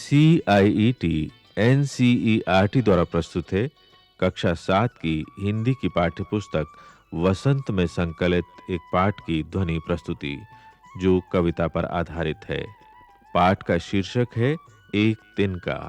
CIET NCERT द्वारा प्रस्तुत है कक्षा 7 की हिंदी की पाठ्यपुस्तक वसंत में संकलित एक पाठ की ध्वनि प्रस्तुति जो कविता पर आधारित है। पाठ का शीर्षक है एक तिनका।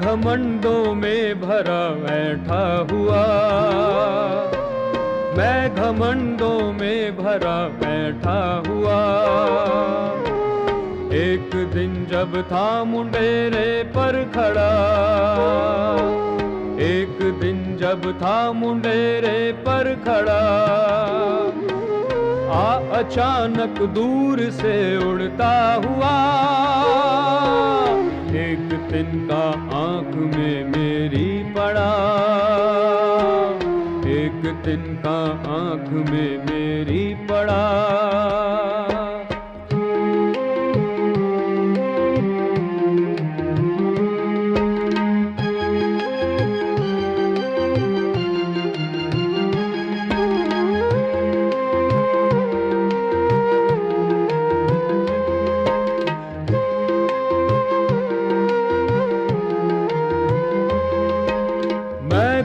घमंडों में भरा बैठा हुआ, मैं घमंडों में भरा बैठा हुआ। एक दिन जब था मुंडेरे पर खड़ा, एक दिन जब था मुंडेरे पर खड़ा, अचानक दूर से उड़ता हुआ एक तिनका आंख में मेरी पड़ा, एक तिनका आंख में मेरी पड़ा।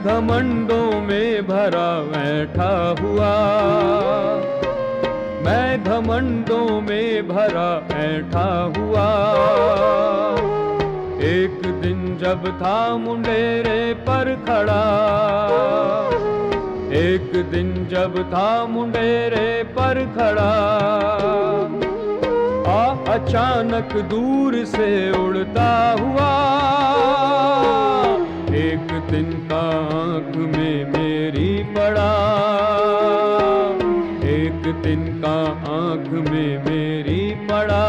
घमंडों में भरा बैठा हुआ, मैं घमंडों में भरा बैठा हुआ। एक दिन जब था मुंडेरे पर खड़ा, एक दिन जब था मुंडेरे पर खड़ा, अचानक दूर से उड़ता हुआ एक तिनका आंख में मेरी पड़ा, एक तिनका आंख में मेरी पड़ा।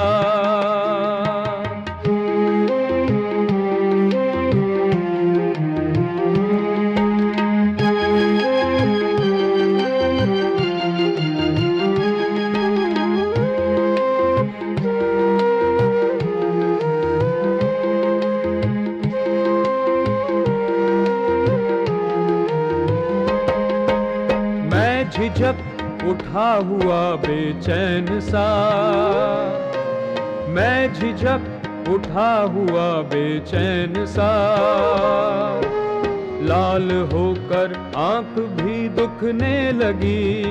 झिझक उठा हुआ बेचैन सा, मैं झिझक उठा हुआ बेचैन सा। लाल होकर आंख भी दुखने लगी,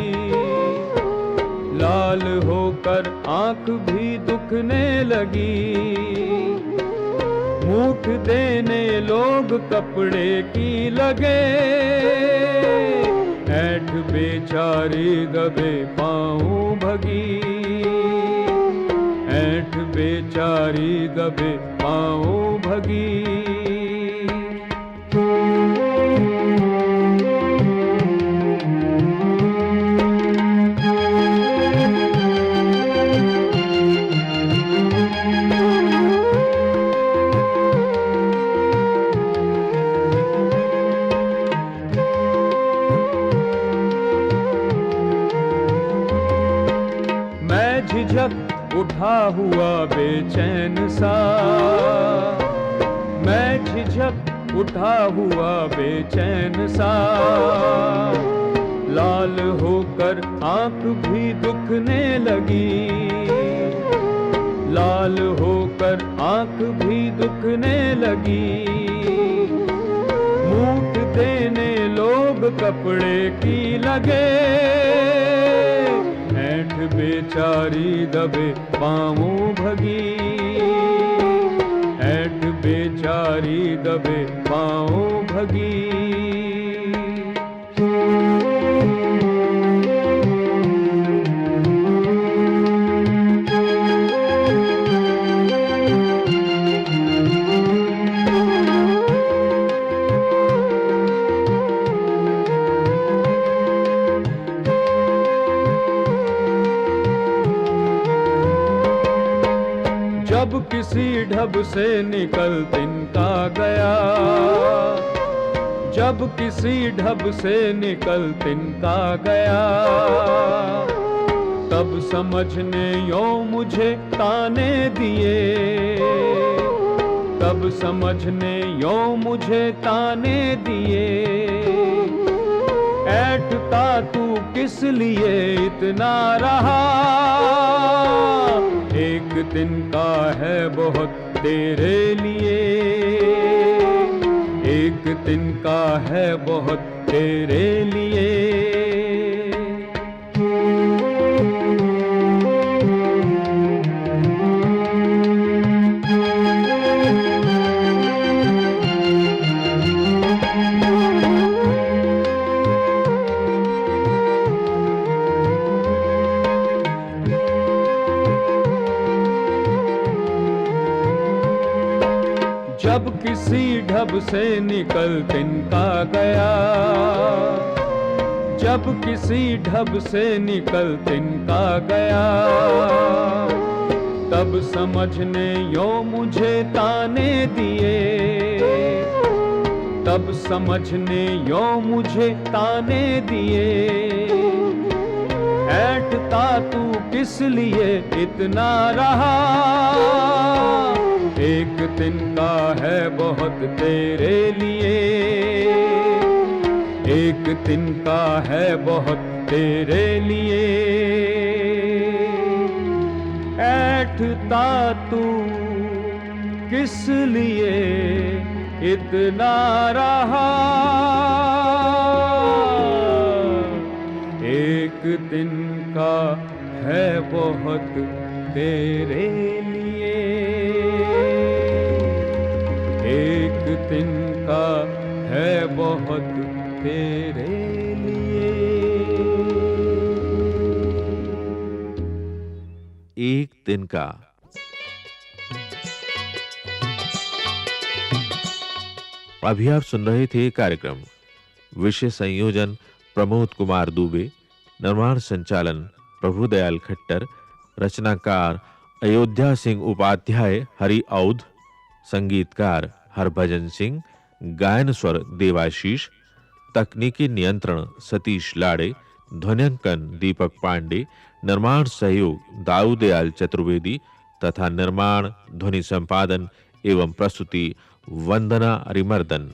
लाल होकर आंख भी दुखने लगी। मूठ देने लोग कपड़े की लगे, ऐठ बेचारी दबे पाँव भगी, ऐठ बेचारी दबे पाँव भगी। झिझक उठा हुआ बेचैन सा, मैं झिझक उठा हुआ बेचैन सा। लाल होकर आंख भी दुखने लगी, लाल होकर आंख भी दुखने लगी। मूठ देने लोग कपड़े की लगे, ऐठ बेचारी दबे पाँव भगी, ऐठ बेचारी दबे पाँव भगी। जब किसी ढब से निकल तिनका गया, जब किसी ढब से निकल तिनका गया, तब समझने यो मुझे ताने दिए, तब समझने यो मुझे ताने दिए। ऐठता तू किस लिए इतना रहा, एक दिन का है बहुत तेरे लिए, एक दिन का है बहुत तेरे लिए। जब किसी ढब से निकल तिनका गया, जब किसी ढब से निकल तिनका गया, तब समझने यो मुझे ताने दिए, तब समझने यो मुझे ताने दिए। ऐठता तू किस लिए इतना रहा, एक दिन का है बहुत तेरे लिए, एक दिन का है बहुत तेरे लिए। ऐठता तू किस लिए इतना रहा, एक दिन का है बहुत तेरे लिए, एक दिन का है बहुत तेरे लिए। एक दिन का। अभी आप सुन रहे थे कार्यक्रम विषय संयोजन प्रमोद कुमार दुबे, निर्माण संचालन प्रभुदयाल खट्टर, रचनाकार अयोध्या सिंह उपाध्याय हरि औध, संगीतकार हरभजन सिंह, गायन स्वर देवाशीष, तकनीकी नियंत्रण सतीश लाड़े, ध्वन्यांकन दीपक पांडे, निर्माण सहयोग दाऊदयाल चतुर्वेदी तथा निर्माण ध्वनि संपादन एवं प्रस्तुति वंदना अरिमर्दन।